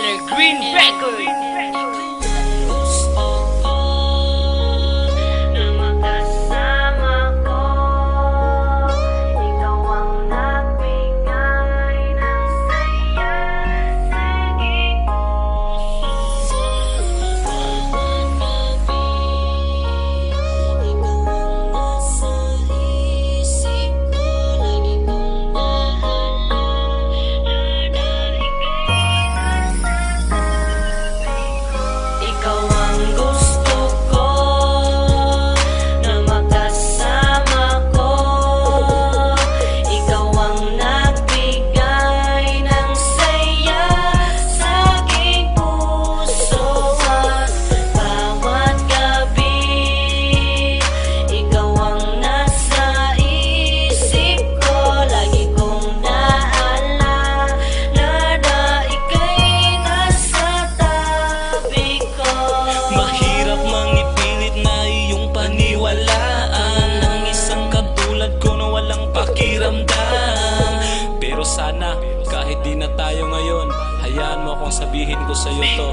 Green Record. Pero sana, kahit di na tayo ngayon, hayaan mo akong sabihin ko sa'yo to.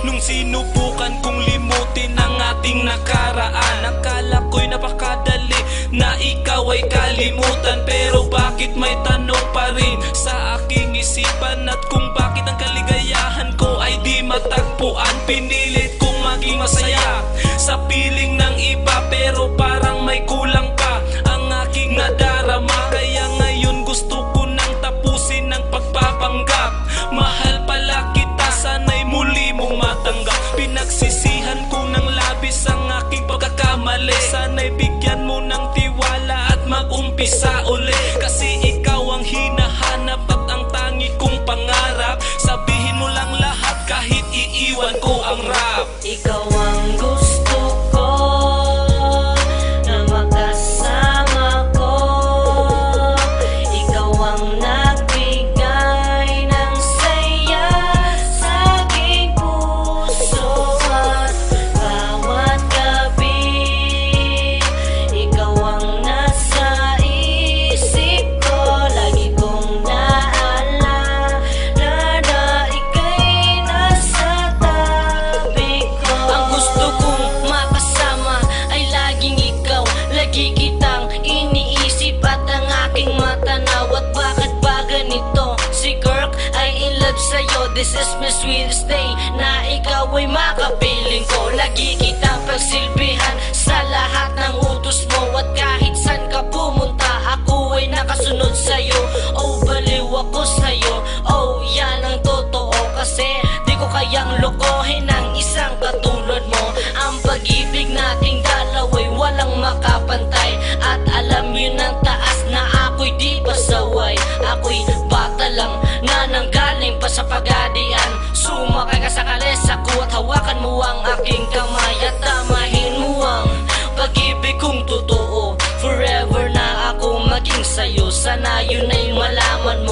Nung sinubukan kong limutin ang ating nakaraan, akala ko'y napakadali na ikaw ay kalimutan. Pero bakit may tanong pa rin sa aking isipan, at kung bakit ang kaligayahan ko ay di matagpuan. Pinilit kong maging masaya sa piling ng iba, pero parang may kulang pa ang aking nadarama. Kaya ngayon gusto ko nang tapusin ang pagpapanggap. Mahal pala kita, sana'y muli mong matanggap. Pinagsisihan ko ng labis ang aking pagkakamali. Sana'y bigyan mo ng tiwala at mag-umpisa uli. Kasi ikaw ang hinahanap at ang tangi kong pangarap. Sabihin mo lang lahat kahit iiwan ko ang rap. Ikaw ang gusto ko na makasama ko. Ikaw ang nagbigay ng saya sa aking puso at bawat gabi. Ikaw ang nasa isip ko, lagi kong naalala na ika'y nasa tabi ko. Ang gusto kong makasama ay laging ikaw, lagi kitang iniisip at ang aking matanaw. At bakit ba ganito? Si Kirk ay in love sa'yo. This is my sweetest day na ikaw ay makapiling ko. Lagi kitang pagsilbihan sa lahat ng utos mo, at kahit saan ka pumunta ako ay nakasunod sa'yo. Oh, baliw ako sa'yo, oh, yan ang totoo. Kasi di ko kayang lokohin ang isang katulad mo. Ang pag-ibig nating dalawa'y walang makapantay, at alam yun ng taas na ako'y di pasaway. Ako'y bata lang na nanggaling pa sa pagadian. Sumakay ka sa kalesa ko at hawakan mo ang aking kamay, at tamahin mo ang pag-ibig kong totoo. Forever na ako maging sa'yo, sana yun ay malaman mo.